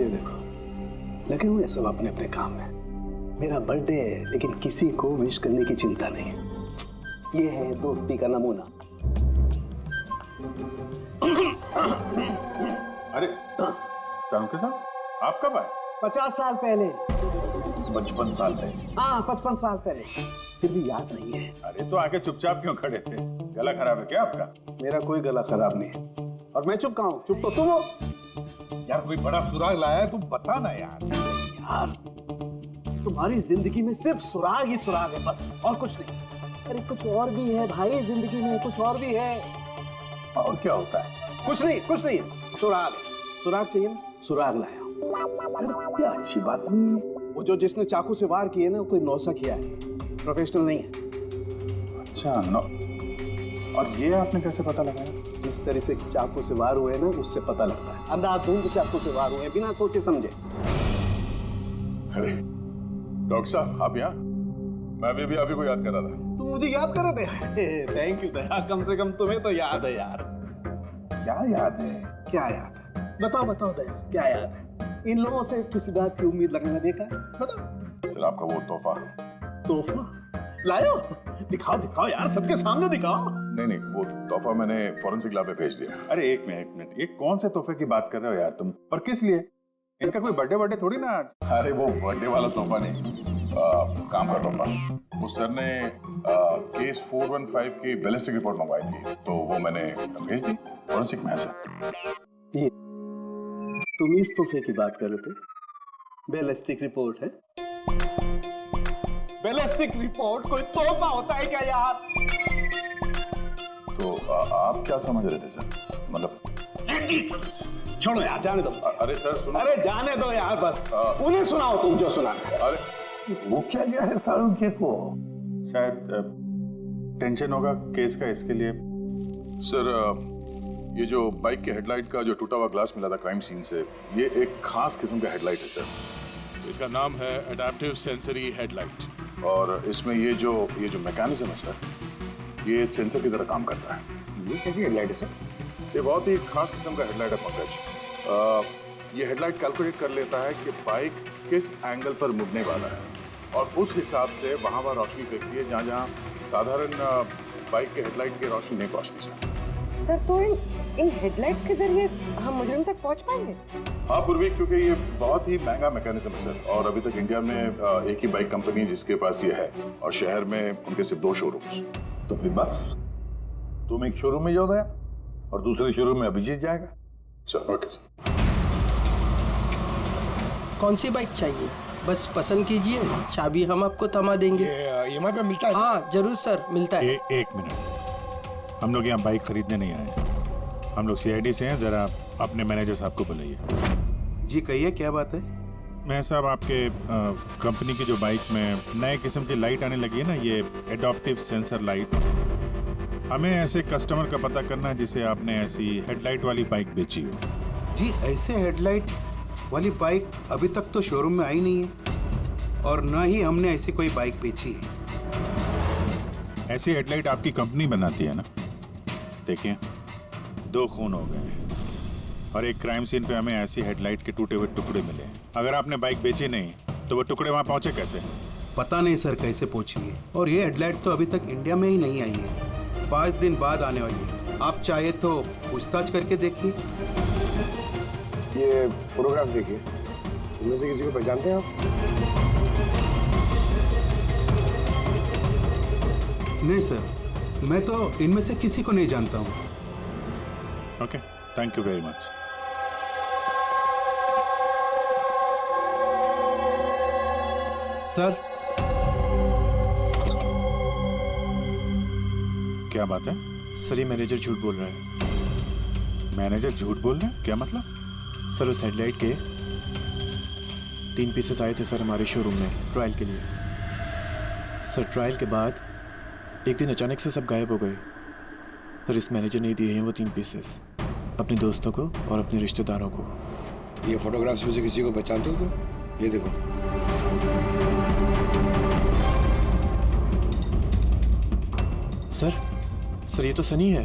ये देखो, लगे हुए सब अपने अपने काम में। मेरा बर्थडे है लेकिन किसी को विश करने की चिंता नहीं है। ये है दोस्ती का नमूना। अरे चाणक्य साहब, आप कब आए? 50 साल पहले। 55 साल पहले? हाँ, 55 साल पहले। फिर भी याद नहीं है। अरे तो आके चुपचाप क्यों खड़े थे? गला खराब है क्या आपका? मेरा कोई गला खराब नहीं है और मैं चुप कहाँ हूँ? चुप तो तुम हो। यार कोई बड़ा सुराग लाया है, तुम बता ना यार। यार तुम्हारी जिंदगी में सिर्फ सुराग ही सुराग है, बस और कुछ नहीं। अरे कुछ और भी है भाई, जिंदगी में कुछ और भी है। और क्या होता है? कुछ नहीं, कुछ नहीं। सुराग, सुराग चाहिए ना? सुराग लाया हूं। क्या अच्छी बात नहीं है। वो जो जिसने चाकू से वार किए ना, कोई नौसा किया है, प्रोफेशनल नहीं है। अच्छा नो। और ये आपने कैसे पता लगाया? जिस तरह से चाकू से वार हुए ना, उससे पता लगता है। अंधाधुंध चाकू से वार हुए, बिना सोचे समझे। अरे डॉक्टर साहब, आप यहाँ? मैं अभी आपको याद कर रहा था। तुम मुझे याद कर रहे थे? थैंक यू दया, कम से कम तुम्हें तो याद है यार। क्या याद है? क्या याद है? बताओ बताओ दया, क्या याद है? इन लोगों से किसी बात की उम्मीद लगाना बेकार है। बताओ। सर आपका वो तोहफा। तोहफा लायो? दिखाओ दिखाओ यार, सबके सामने दिखाओ। नहीं, वो तोहफा मैंने फॉरेंसिक लैब में भेज दिया। अरे एक मिनट, ये कौन से तोहफे की बात कर रहे हो यार तुम? और किस लिए? इनका कोई बर्थडे थोड़ी ना आज। अरे वो बर्थडे वाला तोहफा नहीं, काम का तोहफा। उस सर ने केस 415 की बैलिस्टिक रिपोर्ट मंगवाई थी, तो वो मैंने भेज दी। फॉरेंसिक में है सर। ये तुम इस तोहफे की बात कर रहे थे? बैलिस्टिक रिपोर्ट है? बैलिस्टिक रिपोर्ट कोई तोहफा होता है क्या यार? तो आप क्या समझ रहे थे सर? मतलब छोड़ो यार, जाने दो। अरे सर सुनो। अरे जाने दो यार, बस उन्हें सुनाओ तुम जो सुनाना है। अरे वो क्या गया है शाहरुख को? शायद टेंशन होगा केस का, इसके लिए। सर ये जो बाइक के हेडलाइट का जो टूटा हुआ ग्लास मिला था क्राइम सीन से, ये एक खास किस्म का हेडलाइट है सर। इसका नाम है एडेप्टिव सेंसरी हेडलाइट। और इसमें ये जो मैकेनिज्म है सर, ये सेंसर की तरह काम करता है। ये कैसी हेडलाइट है सर? ये बहुत ही खास किस्म का हेडलाइट है पंकज। ये हेडलाइट कैलकुलेट कर लेता है कि बाइक किस एंगल पर मुड़ने वाला है और उस हिसाब से वहाँ रोशनी फेंकती है जहाँ साधारण बाइक के हेडलाइट की रोशनी नहीं पहुँचती सर। तो इन हेडलाइट्स के जरिए हम मुजरिम तक पहुँच पाएंगे? हाँ पूर्वी, क्योंकि ये बहुत ही महंगा मैकेनिज्म है सर, और अभी तक इंडिया में एक ही बाइक कंपनी है जिसके पास ये है, और शहर में उनके सिर्फ 2 शोरूम्स। तो फिर बस तुम एक शोरूम में जाओ गया और दूसरे शोरूम में अभिजीत जाएगा। Sir okay sir. कौन सी बाइक चाहिए? बस पसंद कीजिए, चाबी हम आपको थमा देंगे। EMI पे मिलता है? हाँ जरूर सर, मिलता है। एक मिनट, हम लोग यहाँ बाइक खरीदने नहीं आए, हम लोग CID से हैं। जरा अपने मैनेजर साहब को बुलाइए। जी कहिए, क्या बात है? मैं साहब आपके कंपनी की जो बाइक में नए किस्म की लाइट आने लगी है ना, ये एडॉप्टिव सेंसर लाइट, हमें ऐसे कस्टमर का पता करना है जिसे आपने ऐसी हेडलाइट वाली बाइक बेची हो। जी ऐसे हेडलाइट वाली बाइक अभी तक तो शोरूम में आई नहीं है और न ही हमने ऐसी कोई बाइक बेची है। ऐसी हेडलाइट आपकी कंपनी बनाती है ना? देखिए 2 खून हो गए हैं और एक क्राइम सीन पे हमें ऐसी हेडलाइट के टूटे हुए टुकड़े मिले हैं। अगर आपने बाइक बेची नहीं तो वो टुकड़े वहाँ पहुँचे कैसे? पता नहीं सर कैसे पहुंची है, और ये हेडलाइट तो अभी तक इंडिया में ही नहीं आई है, 5 दिन बाद आने वाली है। आप चाहे तो पूछताछ करके देखिए। ये फोटोग्राफ देखिए, इनमें से किसी को पहचानते हैं आप? नहीं सर, मैं तो इनमें से किसी को नहीं जानता हूँ। Okay, thank you very much. Sir क्या बात है? सर ये मैनेजर झूठ बोल रहा है। मैनेजर झूठ बोल रहे हैं? क्या मतलब? सर उस हेडलाइट के 3 पीसेस आए थे सर हमारे शोरूम में ट्रायल के लिए। सर ट्रायल के बाद एक दिन अचानक से सब गायब हो गए। सर इस मैनेजर ने दिए हैं वो 3 पीसेस अपने दोस्तों को और अपने रिश्तेदारों को। ये फोटोग्राफ्स में से किसी को पहचानते हो तुम? ये देखो। सर ये तो सनी है,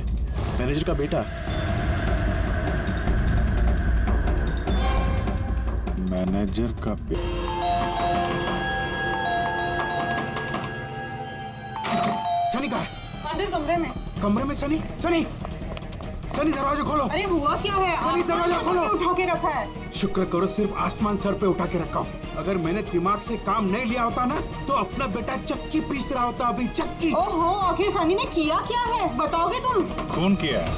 मैनेजर का बेटा। मैनेजर का सनी कहाँ है? अंदर कमरे में। कमरे में सनी? सनी सनी दरवाजा खोलो। अरे हुआ क्या है? सनी दरवाजा खोलो। उठा के रखा है। शुक्र करो सिर्फ आसमान सर पे उठा के रखा हूँ। अगर मैंने दिमाग से काम नहीं लिया होता ना तो अपना बेटा चक्की पीस रहा होता अभी, चक्की। ओहो, आखिर सनी ने किया क्या है बताओगे तुम? खून किया है।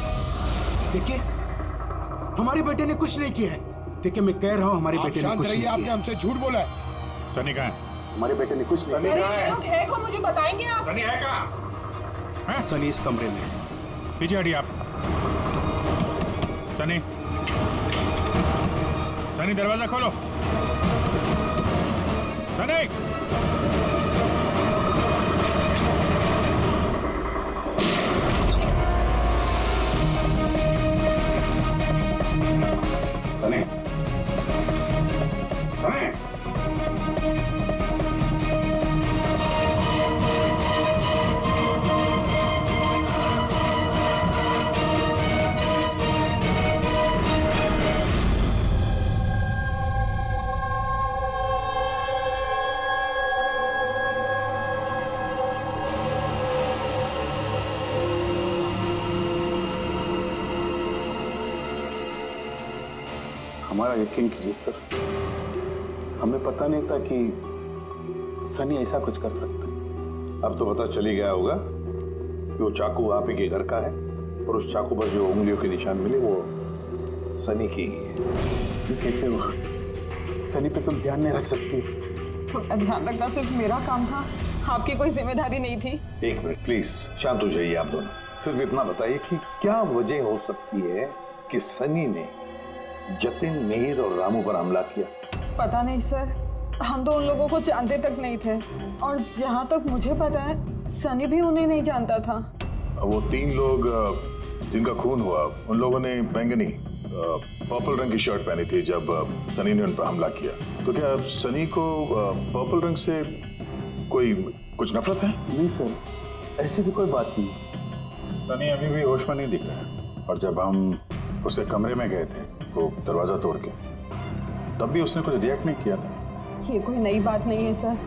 देखिए हमारे बेटे ने कुछ नहीं किया है। देखिए मैं कह रहा हूँ हमारे बेटे ने कुछ नहीं किया। आपने हमसे झूठ बोला है। सनी कहाँ है? हमारे बेटे ने कुछ नहीं सनी अरे कहाँ ये है? लोग है कौन, मुझे बताएंगे आप? सनी है कहाँ? हैं? सनी इस कमरे में। पीछे हटिए आप। सनी सनी दरवाजा खोलो। सनी सनी सनी हमारा यकीन कीजिए सर, हमें पता नहीं था कि सनी ऐसा कुछ कर सकता है। अब तो पता चली गया होगा कि वो चाकू आप ही के घर का है और उस चाकू पर जो उंगलियों के निशान मिले वो सनी की ही है। ये कैसे हुआ? सनी पे तुम ध्यान नहीं रख सकती? थोड़ा ध्यान रखना सिर्फ मेरा काम था, आपकी कोई जिम्मेदारी नहीं थी। एक मिनट प्लीज, शांत हो जाइए आप दोनों। सिर्फ इतना बताइए कि क्या वजह हो सकती है कि सनी ने जतिन, मिहिर और रामू पर हमला किया? पता नहीं सर, हम तो उन लोगों को जानते तक नहीं थे और जहाँ तक मुझे पता है सनी भी उन्हें नहीं जानता था। वो 3 लोग जिनका खून हुआ उन लोगों ने बैंगनी पर्पल रंग की शर्ट पहनी थी जब सनी ने उन पर हमला किया। तो क्या सनी को पर्पल रंग से कुछ नफरत है? नहीं सर, ऐसी तो कोई बात नहीं। सनी अभी भी होश में नहीं दिख रहा है और जब हम उसे कमरे में गए थे वो दरवाजा तोड़ के, तब भी उसने कुछ रिएक्ट नहीं किया था। ये कोई नई बात नहीं है सर,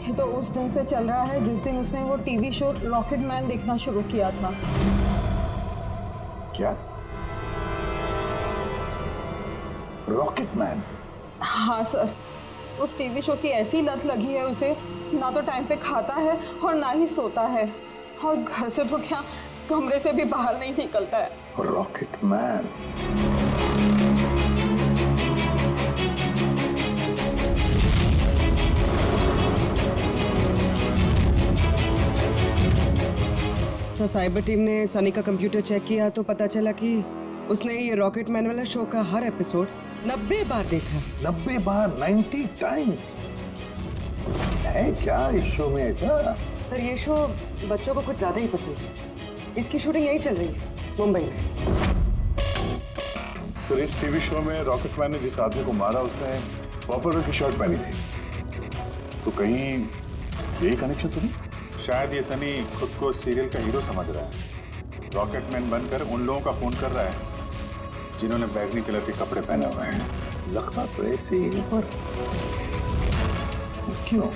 ये तो उस दिन से चल रहा है जिस दिन उसने वो टीवी शो रॉकेट मैन देखना शुरू किया था। क्या? Rocket man? हाँ सर, उस टीवी शो की ऐसी लत लगी है उसे, ना तो टाइम पे खाता है और ना ही सोता है और घर से तो क्या कमरे से भी बाहर नहीं निकलता है। Rocket man? Sir cyber team ने सनी का कंप्यूटर चेक किया तो पता चला कि उसने ये रॉकेट मैन वाला शो का हर एपिसोड 90 बार देखा। 90 बार? 90 टाइम्स? है क्या इस शो में ऐसा? सर ये शो बच्चों को कुछ ज्यादा ही पसंद है। इसकी शूटिंग यहीं चल रही है, मुंबई में। सर इस टीवी शो में रॉकेट मैन ने जिस आदमी को मारा उसने पर्पल रंग की शर्ट पहनी थी, तो कहीं यही कनेक्शन तो नहीं? शायद ये सनी खुद को सीरियल का हीरो समझ रहा है। रॉकेट मैन बनकर उन लोगों का खून कर रहा है जिन्होंने बैगनी कलर के कपड़े पहने हुए हैं। लगता तो ऐसे ही है, पर क्यों?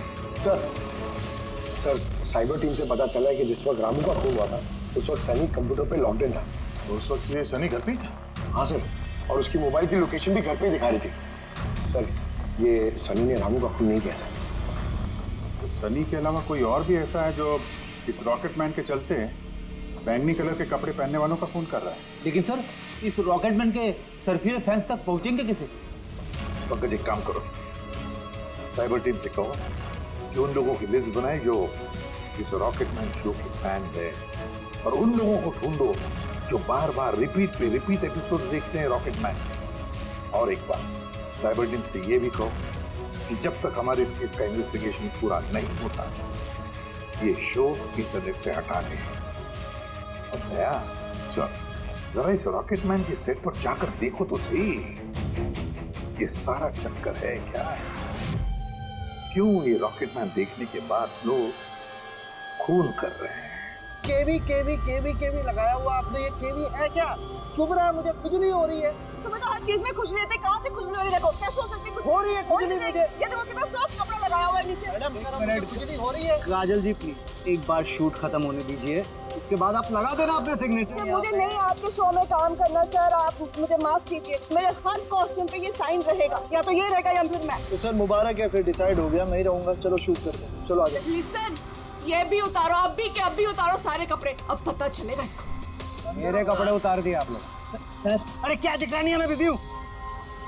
सर साइबर टीम से पता चला है कि जिस वक्त रामू का खून हुआ था उस वक्त सनी कंप्यूटर पे लॉकडाउन था। तो उस वक्त ये सनी घर पे ही था? हाँ सर, और उसकी मोबाइल की लोकेशन भी घर पे ही दिखा रही थी। सर ये सनी ने रामू का खून नहीं किया सर। तो सनी के अलावा कोई और भी ऐसा है जो इस रॉकेट मैन के चलते बैंगनी कलर के कपड़े पहनने वालों का खून कर रहा है? लेकिन सर इस रॉकेटमैन के सर्फियर फैंस तक पहुंचेंगे कैसे? पंकज एक काम करो, साइबर टीम से कहो कि उन लोगों की लिस्ट बनाए जो इस रॉकेटमैन शो के फैन है और उन लोगों को ढूंढो जो बार बार रिपीट एपिसोड देखते हैं रॉकेटमैन। और एक बार साइबर टीम से ये भी कहो कि जब तक हमारे इस केस का इन्वेस्टिगेशन पूरा नहीं होता ये शो इंटरनेट से हटा दें। और दया जरा इस रॉकेटमैन के सेट पर जाकर देखो तो सही, ये सारा चक्कर है क्या? क्यों ये रॉकेटमैन देखने के बाद लोग खून कर रहे हैं? केवी केवी केवी केवी लगाया हुआ आपने, ये केवी है क्या? चुभ रहा है, मुझे खुजली हो रही है। तुम्हें तो हर चीज में खुजली रहती है, कहाँ से खुजली हो रही है? देखो कैसे हो सकती है? हो रही है खुजली मुझे। ये देखो कितना सॉफ्ट कपड़ा लगाया हुआ है नीचे। मैडम मुझे खुजली हो रही है। काजल जी प्लीज एक बार शूट खत्म होने दीजिए, उसके बाद आप लगा देना अपने सिग्नेचर। मुझे नहीं आपके शो में काम करना सर, आप मुझे माफ कीजिए। मेरे हर कॉस्ट्यूम पे ये साइन रहेगा, या तो ये रहेगा या फिर मैं। तो सर मुबारक है, फिर डिसाइड हो गया, मैं ही रहूंगा। चलो शूट करते हैं, चलो आ जाओ। लिसन, ये भी उतारो, अब भी के अब भी उतारो सारे कपड़े, अब पता चलेगा इसको। मेरे कपड़े उतार दिए आप लोग। सर अरे क्या दिखानी है, मैं बिजी हूँ।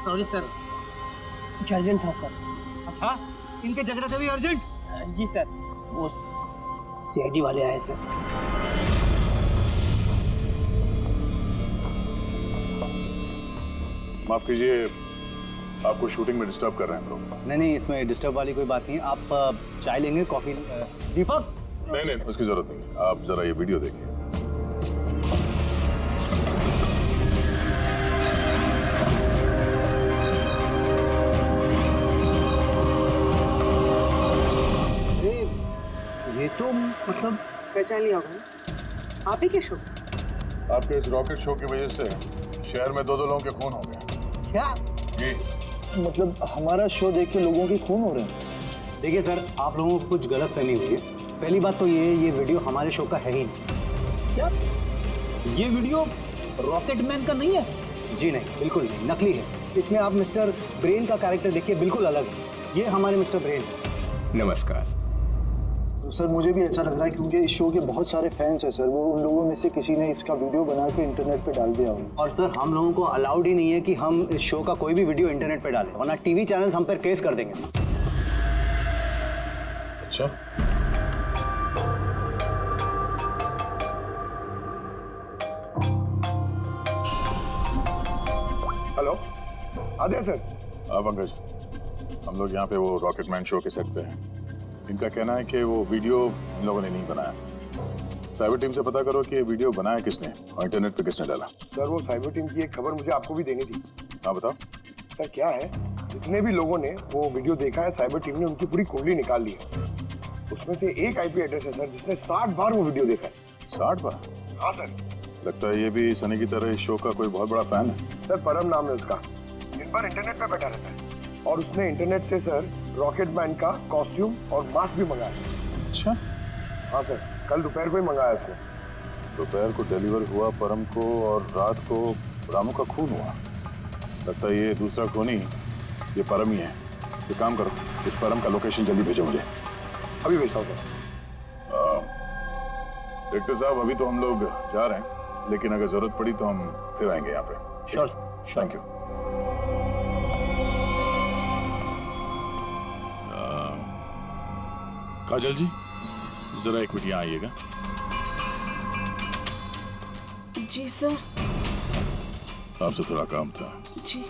सॉरी सर, कुछ अर्जेंट था सर। अच्छा, इनके झगड़े से भी अर्जेंट? जी सर, वो सीआईडी वाले आए सर। माफ कीजिए, आपको शूटिंग में डिस्टर्ब कर रहे हैं तो? नहीं, इसमें डिस्टर्ब वाली कोई बात नहीं। आप चाय लेंगे, कॉफी? दीपक? नहीं, उसकी जरूरत नहीं। आप जरा ये वीडियो देखिए। ये तो मतलब पहचान लिया होगा, आप ही के शो? आपके इस रॉकेट शो की वजह से शहर में 2 लोगों के खून हो गए। क्या जी, मतलब हमारा शो देख के लोगों के खून हो रहे हैं? देखिए सर, आप लोगों को कुछ गलत फहमी हुई है। पहली बात तो ये वीडियो हमारे शो का है ही नहीं। क्या ये वीडियो रॉकेटमैन का नहीं है? जी नहीं, बिल्कुल नहीं, नकली है। इसमें आप मिस्टर ब्रेन का कैरेक्टर देखिए, बिल्कुल अलग है। ये हमारे मिस्टर ब्रेन है। नमस्कार। तो सर मुझे भी ऐसा लग रहा है, क्योंकि इस शो के बहुत सारे फैंस हैं सर। वो उन लोगों में से किसी ने इसका वीडियो बना के इंटरनेट पे डाल दिया होगा। और सर हम लोगों को अलाउड ही नहीं है कि हम इस शो का कोई भी वीडियो इंटरनेट पे डालें, वरना टीवी चैनल हम पर केस कर देंगे। अच्छा, हेलो, आदित्य सर। हाँ पंकज, हम लोग यहाँ पे वो रॉकेटमैन शो के सेट पे हैं। इनका कहना है कि वो वीडियो इन लोगों ने नहीं बनाया। साइबर टीम से पता करो कि ये वीडियो बनाया किसने और इंटरनेट पे किसने डाला। सर वो साइबर टीम की एक खबर मुझे आपको भी देनी थी। हाँ बताओ। सर क्या है, जितने भी लोगों ने वो वीडियो देखा है, साइबर टीम ने उनकी पूरी कुंडली निकाल ली है। उसमें से एक आईपी एड्रेस है सर, जिसने 60 बार वो वीडियो देखा है। 60 बार? हाँ सर। लगता है ये भी सनी की तरह इस शो का कोई बहुत बड़ा फैन है। सर परम नाम है उसका, दिन भर इंटरनेट पे बैठा रहता है और उसने इंटरनेट से सर रॉकेटमैन का कॉस्ट्यूम और मास्क भी मंगाया। अच्छा। हाँ सर, कल दोपहर को ही मंगाया उसने। दोपहर को डिलीवर हुआ परम को और रात को रामू का खून हुआ। लगता है ये दूसरा खूनी ये परम ही है। ये काम करो, इस परम का लोकेशन जल्दी भेजो मुझे। अभी भेजता हूँ सर। डायरेक्टर साहब, अभी तो हम लोग जा रहे हैं, लेकिन अगर जरूरत पड़ी तो हम फिर आएंगे यहाँ पे। Sure, thank you. Kajal ji, जरा एक मिनट यहाँ आइएगा। जी सर। आपसे थोड़ा काम था। जी।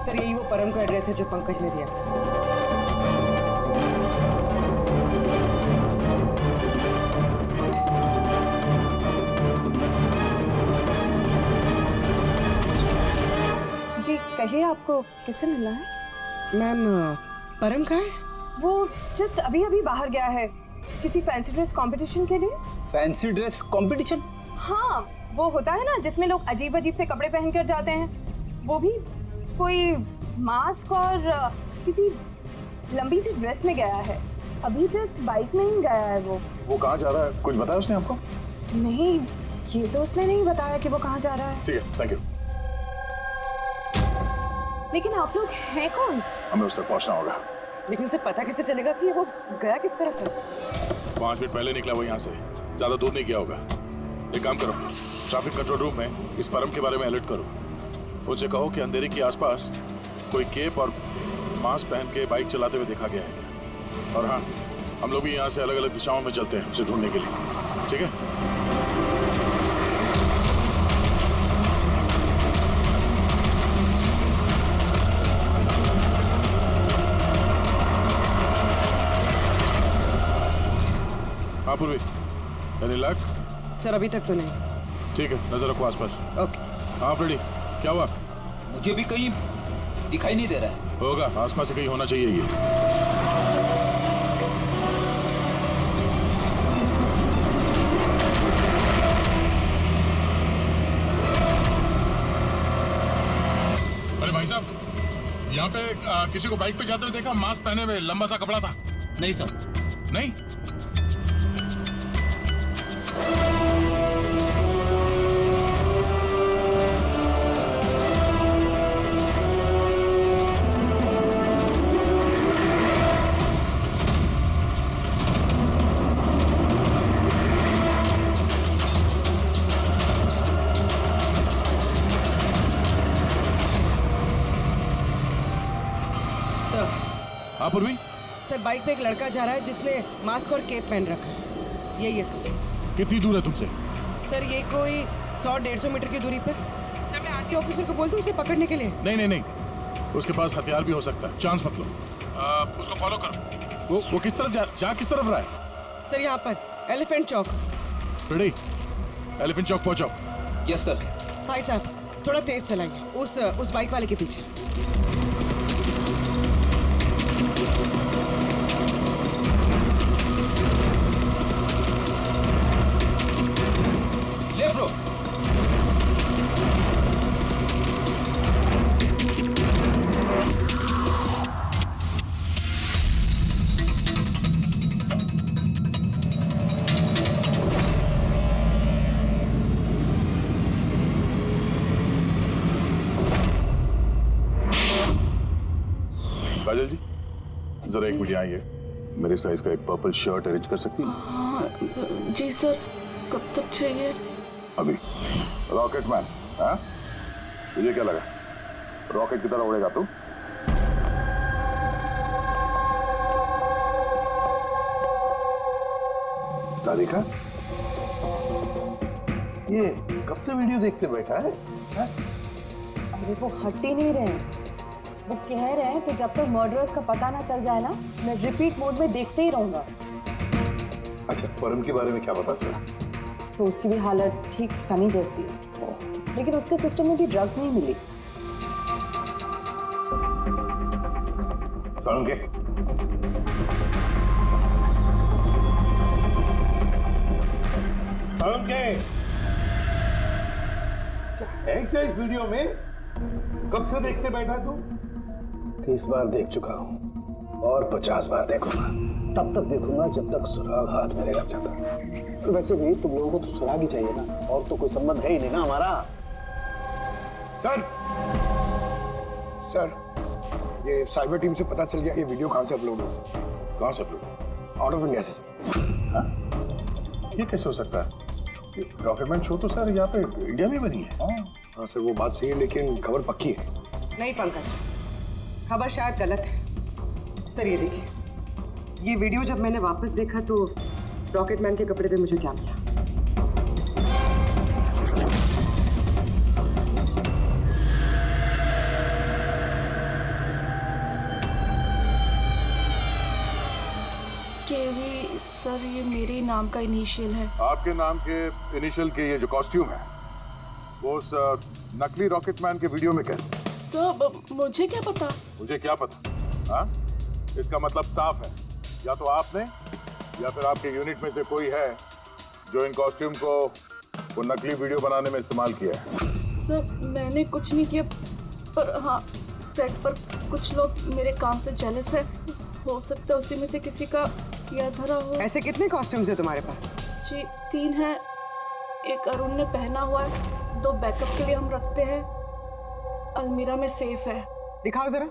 सर यही वो परम का एड्रेस है जो पंकज ने दिया था। जी कहिए, आपको किससे मिलना है? मैम परम का है? वो जस्ट अभी अभी बाहर गया है किसी फैंसी ड्रेस कंपटीशन के लिए। Fancy dress competition? हाँ, वो होता है ना जिसमें लोग अजीब अजीब से कपड़े पहनकर जाते हैं। वो भी कोई मास्क और किसी लंबी सी ड्रेस में गया है। अभी जस्ट बाइक में ही गया है वो कहाँ जा रहा है, कुछ बताया उसने आपको? नहीं, ये तो उसने नहीं बताया कि वो कहाँ जा रहा है। ठीक है, थैंक यू। लेकिन आप लोग हैं कौन? हमें उस तक पहुँचना होगा। लेकिन उसे पता कैसे चलेगा कि वो गया किस तरफ है? 5 मिनट पहले निकला वो यहाँ से, ज्यादा दूर नहीं गया होगा। एक काम करो, ट्रैफिक कंट्रोल रूम में इस परम के बारे में अलर्ट करो। उनसे कहो कि अंधेरे के आसपास कोई केप और मास्क पहन के बाइक चलाते हुए देखा गया है। और हाँ, हम लोग भी यहाँ से अलग अलग दिशाओं में चलते हैं उसे ढूंढने के लिए। ठीक है? हाँ पूर्वी, एनी लक? सर अभी तक तो नहीं। ठीक है, नजर रखो आसपास। ओके। हाँ फ्रेडी, क्या हुआ? मुझे भी कहीं दिखाई नहीं दे रहा है। होगा, आसपास से कहीं होना चाहिए ये। अरे भाई साहब, यहाँ पे किसी को बाइक पे जाते हुए देखा, मास्क पहने हुए, लंबा सा कपड़ा था। नहीं सर। नहीं? सर हाँ पूर्वी, सर बाइक पे एक लड़का जा रहा है जिसने मास्क और केप पहन रखा है। यही है सर। कितनी दूर है तुमसे? सर ये कोई 100-150 मीटर की दूरी पर। सर मैं आरटी ऑफिसर को बोल दूं उसे पकड़ने के लिए? नहीं नहीं नहीं, उसके पास हथियार भी हो सकता है, चांस मत लो। उसको फॉलो करो। वो किस तरफ जा किस तरफ रहा है? सर यहाँ पर एलिफेंट चौक। रेडी, एलिफेंट चौक पहुंचाओ। Yes sir. भाई साहब थोड़ा तेज चलाइए, उस बाइक वाले के पीछे। ले ब्रो। काजल जी, जरा एक मिनट आइए। मेरे साइज का एक पर्पल शर्ट अरेंज कर सकती हैं? हाँ जी सर, कब तक चाहिए? अभी। रॉकेटमैन, हाँ? तुझे क्या लगा रॉकेट की तरह उड़ेगा तू? तारिका, ये कब से वीडियो देखते बैठा है? अरे वो हट ही नहीं रहे। वो कह रहे हैं कि जब तक मर्डरर्स का पता ना चल जाए ना, मैं रिपीट मोड में देखते ही रहूंगा। अच्छा, परम के बारे में क्या पता चला? सो उसकी भी हालत ठीक सनी जैसी है, लेकिन उसके सिस्टम में भी ड्रग्स नहीं मिली। सालुंके, सालुंके, क्या है क्या इस वीडियो में? कब से देखते बैठा तू? 30 बार देख चुका हूँ और 50 बार देखूंगा। तब तक देखूंगा जब तक सुराग हाथ में नहीं लग जाता। वैसे भी तुम लोगों को तो सुराग ही चाहिए ना, और तो कोई संबंध है ही नहीं ना हमारा। सर, ये साइबर टीम से पता चल गया ये वीडियो कहाँ से अपलोड हुआ। कहाँ से अपलोड? आउट ऑफ इंडिया से सर। हाँ? ये कैसे हो सकता है? रॉकेटमैन शो तो सर यहाँ पे इंडिया में बनी है। हाँ सर, वो बात सही है, लेकिन खबर पक्की है। नहीं पंकज, खबर शायद गलत है। सर ये देखिए, ये वीडियो जब मैंने वापस देखा तो रॉकेटमैन के कपड़े पे मुझे क्या मिला? केवी सर, ये मेरे नाम का इनिशियल है। आपके नाम के इनिशियल के ये जो कॉस्ट्यूम है वो उस नकली रॉकेटमैन के वीडियो में कैसे? सर मुझे क्या पता? मुझे क्या पता? हाँ? इसका मतलब साफ है, या तो आपने या फिर आपके यूनिट में से कोई है जो इन कॉस्ट्यूम को वो नकली वीडियो बनाने में इस्तेमाल किया है। सर मैंने कुछ नहीं किया, पर हाँ सेट पर कुछ लोग मेरे काम से जेलस है। हो सकता है उसी में से किसी का किया धरा हो। ऐसे कितने कॉस्ट्यूम्स है तुम्हारे पास? जी 3 है। एक अरुण ने पहना हुआ है, 2 बैकअप के लिए हम रखते हैं। अलमीरा में सेफ है। दिखाओ जरा।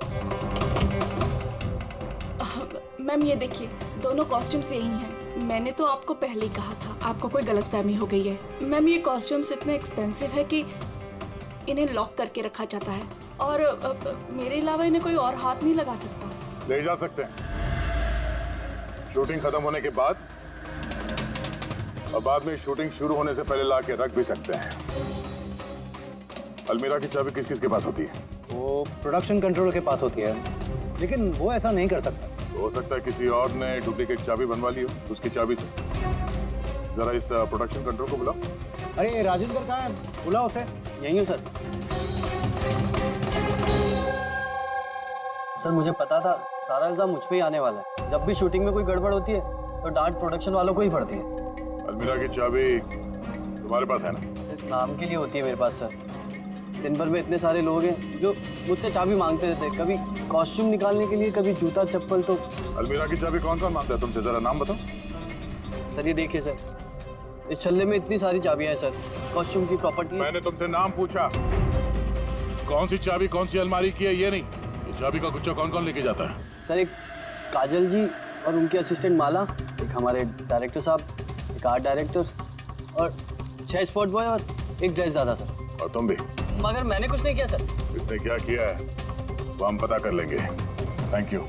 मैम ये देखिए, दोनों कॉस्ट्यूम्स यही हैं। मैंने तो आपको पहले ही कहा था, आपको कोई गलतफहमी हो गई है। मैम ये कॉस्ट्यूम्स इतने एक्सपेंसिव है कि इन्हें लॉक करके रखा जाता है, और मेरे अलावा इन्हें कोई और हाथ नहीं लगा सकता। ले जा सकते हैं शूटिंग खत्म होने के बाद, और बाद में शूटिंग शुरू होने से पहले ला के रख भी सकते हैं। अलमीरा की चाबी किस किस के पास होती है? वो प्रोडक्शन कंट्रोलर के पास होती है, लेकिन वो ऐसा नहीं कर सकता। हो सकता है किसी और ने डुप्लीकेट चाबी बनवा ली हो उसकी चाबी से। जरा इस प्रोडक्शन कंट्रोल को बुलाओ। अरे राजेंद्र कहाँ है? बुलाओ उसे। यही हूँ सर। सर मुझे पता था सारा इल्जाम मुझ पे ही आने वाला है। जब भी शूटिंग में कोई गड़बड़ होती है तो डांट प्रोडक्शन वालों को ही पड़ती है। अलमीरा की चाबी तुम्हारे पास है ना? सिर्फ नाम के लिए होती है मेरे पास सर। दिन भर में इतने सारे लोग हैं जो मुझसे चाबी मांगते रहते हैं, कभी कॉस्ट्यूम निकालने के लिए, कभी जूता चप्पल। तो अलमीरा की चाबी कौन कौन मांगता है तुमसे? जरा नाम बताओ। सर ये देखिए सर, इस छल्ले में इतनी सारी चाबियां हैं सर, कॉस्ट्यूम की, प्रॉपर्टी। मैंने तुमसे नाम पूछा, कौन सी चाबी कौन सी अलमारी की है, ये नहीं। ये चाबी का गुच्छा कौन कौन लेके जाता है? सर एक काजल जी और उनके असिस्टेंट माला, एक हमारे डायरेक्टर साहब, एक आर्ट डायरेक्टर और 6 स्पॉट बॉय और एक ड्रेस दादा सर। और तुम भी? मगर मैंने कुछ नहीं किया सर। इसने क्या किया है वो हम पता कर लेंगे। Thank you.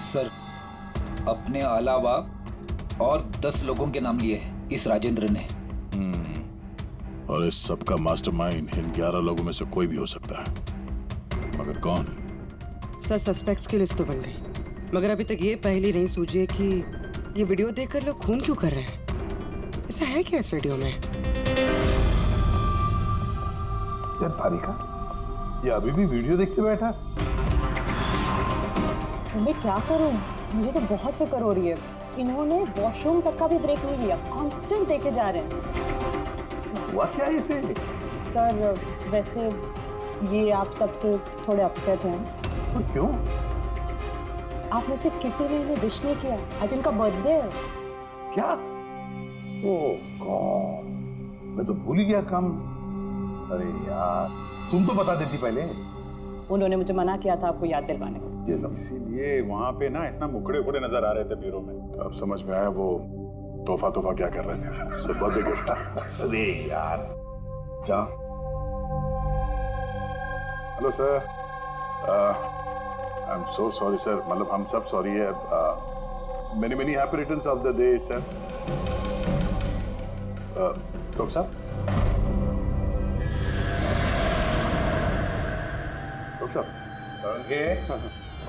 सर अपने अलावा और 10 लोगों के नाम लिए हैं इस राजेंद्र ने। और इस सब का मास्टरमाइंड इन 11 लोगों में से कोई भी हो सकता है, मगर कौन? सर सस्पेक्ट्स की लिस्ट तो बन गई, मगर अभी तक ये पहली नहीं सूझी है कि ये वीडियो देखकर लोग खून क्यों कर रहे हैं। ऐसा है क्या इस वीडियो में? क्या तारिका, ये अभी भी वीडियो देखते बैठा? मैं क्या करूं? मुझे तो बहुत फिक्र हो रही है। इन्होंने वॉशरूम तक का भी ब्रेक नहीं लिया, कांस्टेंट देके जा रहे हैं। हुआ क्या इसे? सर वैसे ये आप सबसे थोड़े अपसेट हैं। तो क्यों? आप में से किसी ने इन्हें विश नहीं किया। आज इनका बर्थडे है। क्या? ओह गॉड, मैं तो भूल ही गया काम। अरे यार, तुम तो बता देती पहले। उन्होंने मुझे मना किया था आपको याद दिलवाने को। इसीलिए वहां पे ना इतना मुखड़े उखड़े नजर आ रहे थे ब्यूरो में। अब समझ में आया वो तोहफा क्या कर रहे थे। सब बर्थडे गिफ्ट। अरे यार क्या? Hello sir, I am so sorry sir, मतलब हम सब सॉरी है। Many happy returns of the day sir. Doctor साहब,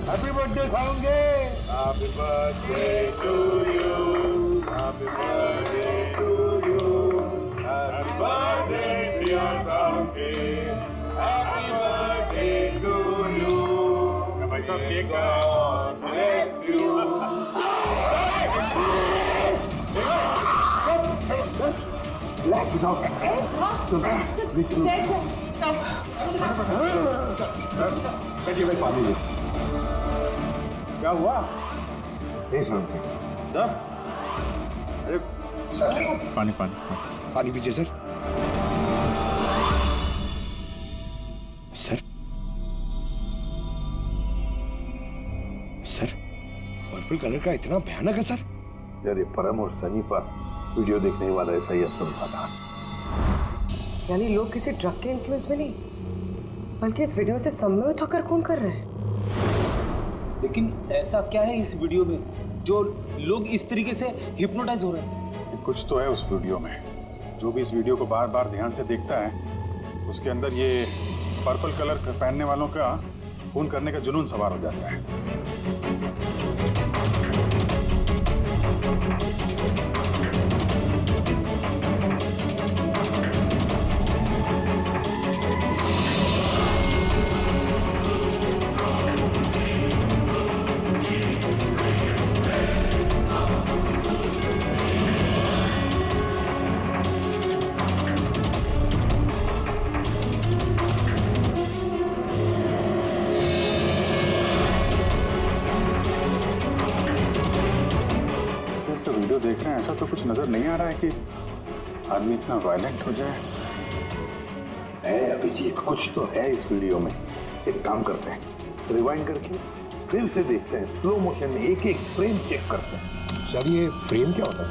happy birthday Salunge. Happy birthday to you, happy birthday to you, happy birthday dear Salunge, happy birthday to you. भाई साहब cake god bless you. Let it off. बैठिए भाई, पानी ले। क्या हुआ? सालुंगे अरे पानी पानी पानी पीजिए सर। सर पर्पल कलर का इतना भयानक है सर? यार ये परम और सनी पर वीडियो देखने के बाद ऐसा ही असर हुआ था। यानी लोग किसी ड्रग के इन्फ्लुएंस में नहीं, बल्कि इस वीडियो से सम्मोहित होकर खून कर रहे हैं। लेकिन ऐसा क्या है इस वीडियो में जो लोग इस तरीके से हिप्नोटाइज हो रहे हैं? कुछ तो है उस वीडियो में। जो भी इस वीडियो को बार बार ध्यान से देखता है, उसके अंदर ये पर्पल कलर पहनने वालों का खून करने का जुनून सवार हो जाता है। वीडियो देख रहे हैं, ऐसा तो कुछ नजर नहीं आ रहा है कि आदमी इतना वायलेंट हो जाए। अभिजीत, कुछ तो है इस वीडियो में। एक काम करते हैं, रिवाइंड करके फिर से देखते हैं, स्लो मोशन में एक एक फ्रेम चेक करते हैं। सर ये फ्रेम क्या होता है?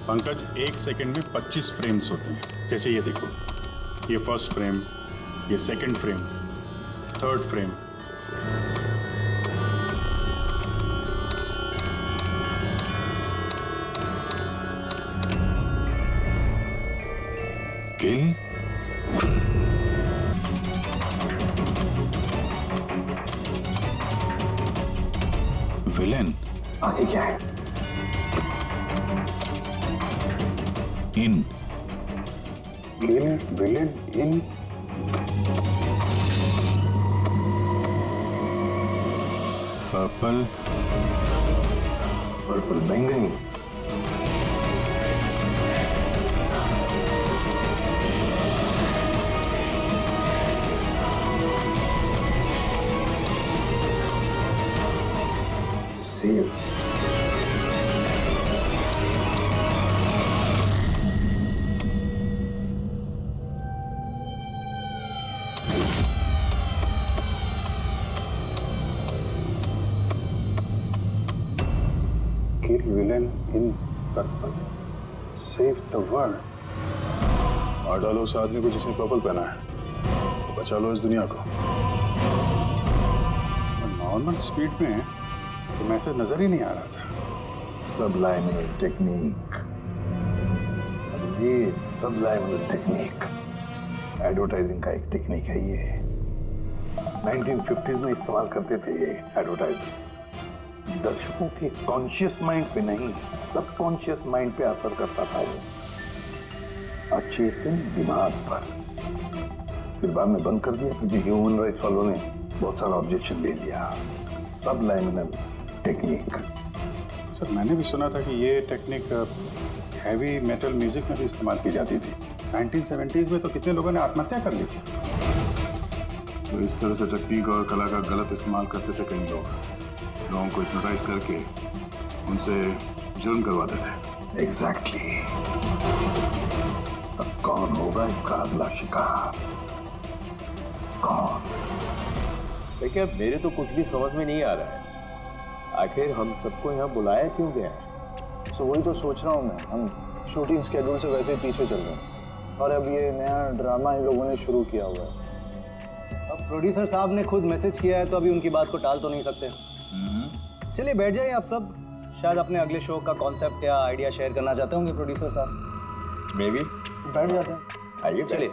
पंकज, 1 सेकंड में 25 फ्रेम्स होते हैं। जैसे ये देखो, ये फर्स्ट फ्रेम, ये सेकंड फ्रेम, थर्ड फ्रेम। किल? आगे क्या है? इन किल विलेन इन पर्पल पर्पल बैंगनी। Save kill villain in purple, save the world। मार डालो उस आदमी को जिसने पर्पल पहना है, बचा लो इस दुनिया को। नॉर्मल स्पीड में तो मैसेज नजर ही नहीं आ रहा था। सबलाइमिनल टेक्निक, ये सबलाइमिनल टेक्निक एडवर्टाइजिंग का एक टेक्निक है। ये 1950s में इस्तेमाल करते थे ये एडवर्टाइजर्स। दर्शकों के कॉन्शियस माइंड पे नहीं, सबकॉन्शियस माइंड पे असर करता था वो, अचेतन दिमाग पर। फिर बाद में बंद कर दिया क्योंकि ह्यूमन राइट्स वालों ने बहुत सारा ऑब्जेक्शन ले लिया। सबलाइमिनल टेक्निक। सर मैंने भी सुना था कि ये टेक्निक हैवी मेटल म्यूजिक में भी इस्तेमाल की जाती थी। 1970s में तो कितने लोगों ने आत्महत्या कर ली थी। तो इस तरह से टेक्निक और कला का गलत इस्तेमाल करते थे कई लोग, लोगों को हिप्नोटाइज करके उनसे जुर्म करवाते थे। एग्जैक्टली। अब कौन होगा इसका अगला शिकार? कौन? देखिए मेरे तो कुछ भी समझ में नहीं आ रहा है, आखिर हम सबको यहाँ बुलाया क्यों गया है? तो वही तो सोच रहा हूँ मैं। हम शूटिंग स्केड्यूल से वैसे ही पीछे चल रहे हैं और अब ये नया ड्रामा इन लोगों ने शुरू किया हुआ है। अब प्रोड्यूसर साहब ने खुद मैसेज किया है तो अभी उनकी बात को टाल तो नहीं सकते। चलिए बैठ जाइए आप सब, शायद अपने अगले शो का कॉन्सेप्ट या आइडिया शेयर करना चाहते होंगे प्रोड्यूसर साहब। मे बी बैठ जाते हैं। आइए चलिए।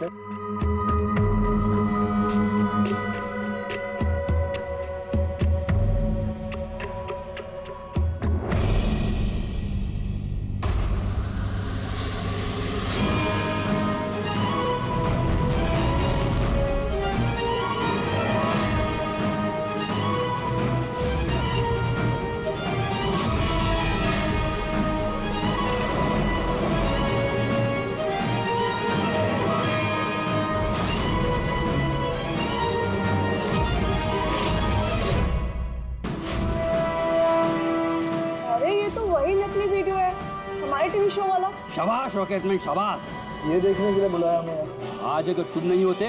शाबाश रॉकेटमैन शाबाश। ये देखने के लिए बुलाया हमें। आज अगर तुम नहीं होते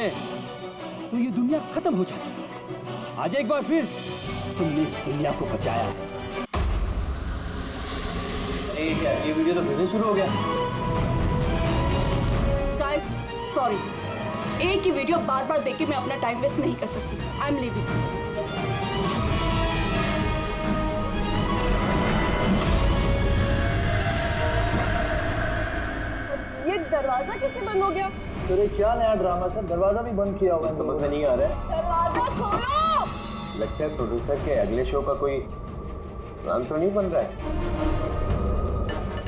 तो ये दुनिया खत्म हो जाती। आज एक बार फिर तुमने इस दुनिया को बचाया है। ये वीडियो तो फिर से शुरू हो गया। गाइस सॉरी, एक ही वीडियो बार बार देख के मैं अपना टाइम वेस्ट नहीं कर सकती। I am leaving. ये दरवाजा कैसे बंद हो गया? तेरे क्या नया ड्रामा सर? दरवाजा भी बंद किया हुआ है। समझ में नहीं आ रहा है। दरवाजा खोलो। लगता है प्रोड्यूसर के अगले शो का कोई प्लान तो नहीं बन रहा है।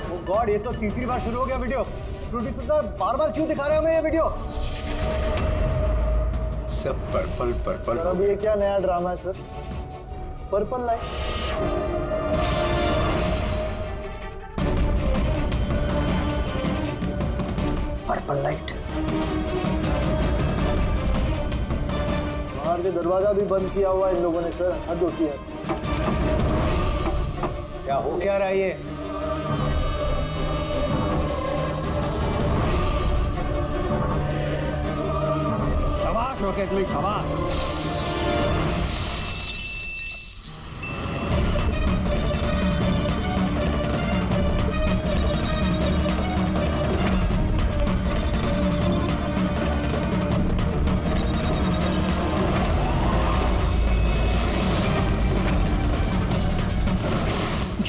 ओ गॉड, ये तो तीसरी बार शुरू हो गया वीडियो। प्रोड्यूसर साहब बार बार क्यों दिखा रहे हैं हमें ये वीडियो? सब पर्पल पर्पल। अब ये क्या नया ड्रामा है sir? Purple light. Purple light. बाहर के दरवाजा भी बंद किया हुआ है इन लोगों ने सर। हद होती है। क्या हो क्या रहा है ये? शाबाश रॉकेटमैन शाबाश।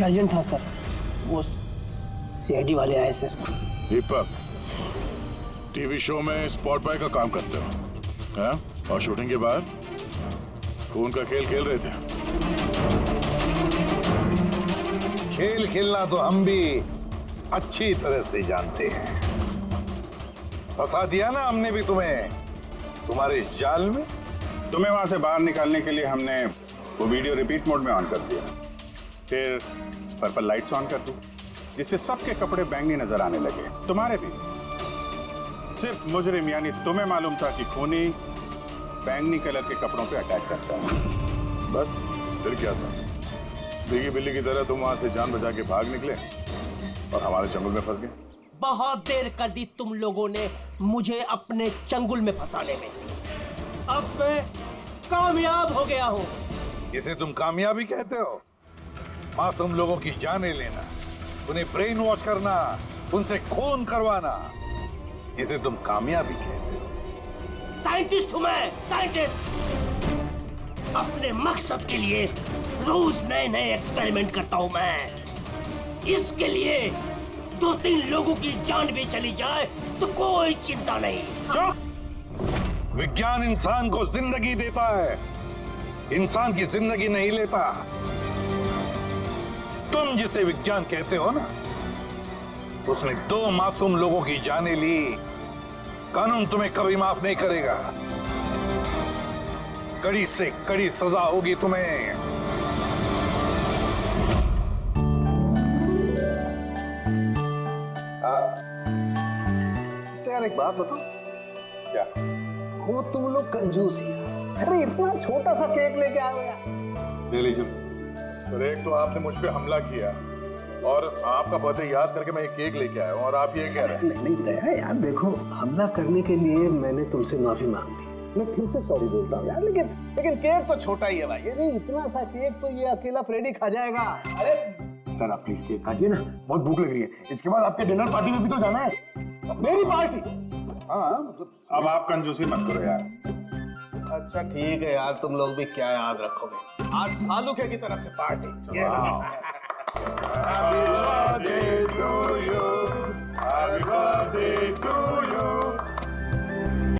अर्जेंट था सर, वो सीआईडी वाले आए सर। दीपक, टीवी शो में स्पॉट बॉय का काम करते हो, हाँ? और शूटिंग के बाद खून का खेल खेल रहे थे। खेल खेलना तो हम भी अच्छी तरह से जानते हैं। फंसा दिया ना हमने भी तुम्हें तुम्हारे जाल में। तुम्हें वहां से बाहर निकालने के लिए हमने वो वीडियो रिपीट मोड में ऑन कर दिया, फिर पर्पल लाइट्स ऑन कर दी, जिससे सबके कपड़े बैंगनी नजर आने लगे, तुम्हारे भी। सिर्फ मुजरिम यानी तुम्हें मालूम था कि खूनी बैंगनी कलर के कपड़ों पे अटैक करता है। बस फिर क्या था? बिल्ली बिल्ली की तरह तुम वहां से जान बचा के भाग निकले और हमारे चंगुल में फंस गए। बहुत देर कर दी तुम लोगों ने मुझे अपने चंगुल में फंसाने में। अब मैं कामयाब हो गया हूँ। इसे तुम कामयाबी कहते हो? मासूम लोगों की जानें लेना, उन्हें ब्रेन वॉश करना, उनसे खून करवाना, इसे तुम कामयाबी कहते हो? साइंटिस्ट हूं मैं, साइंटिस्ट। अपने मकसद के लिए रोज नए नए एक्सपेरिमेंट करता हूं मैं। इसके लिए 2-3 लोगों की जान भी चली जाए तो कोई चिंता नहीं। विज्ञान इंसान को जिंदगी देता है, इंसान की जिंदगी नहीं लेता। तुम जिसे विज्ञान कहते हो ना, उसने 2 मासूम लोगों की जानें ली। कानून तुम्हें कभी माफ नहीं करेगा। कड़ी से कड़ी सजा होगी तुम्हें। यार एक बात बताओ, क्या? वो तुम लोग कंजूस ही हो। अरे इतना छोटा सा केक लेके आ गया। ले लीजिए सर। एक तो आपने मुझ पे हमला किया और आपका बर्थडे याद करके मैं ये केक लेके आया हूँ और आप ये कह रहे हैं। नहीं दया यार, देखो हमला करने के लिए मैंने तुमसे माफी मांग ली, मैं फिर से सॉरी बोलता हूँ यार, लेकिन केक तो छोटा ही है भाई। नहीं इतना सा केक तो ये अकेला फ्रेडी खा जाएगा। अरे सर आप प्लीज केक काटिए ना, बहुत भूख लग रही है। इसके बाद आपके डिनर पार्टी में भी तो जाना है। मेरी पार्टी? हाँ मतलब अब आप कंजूसी मत करो यार। अच्छा ठीक है यार, तुम लोग भी क्या याद रखोगे। आज सालुके की तरफ से पार्टी।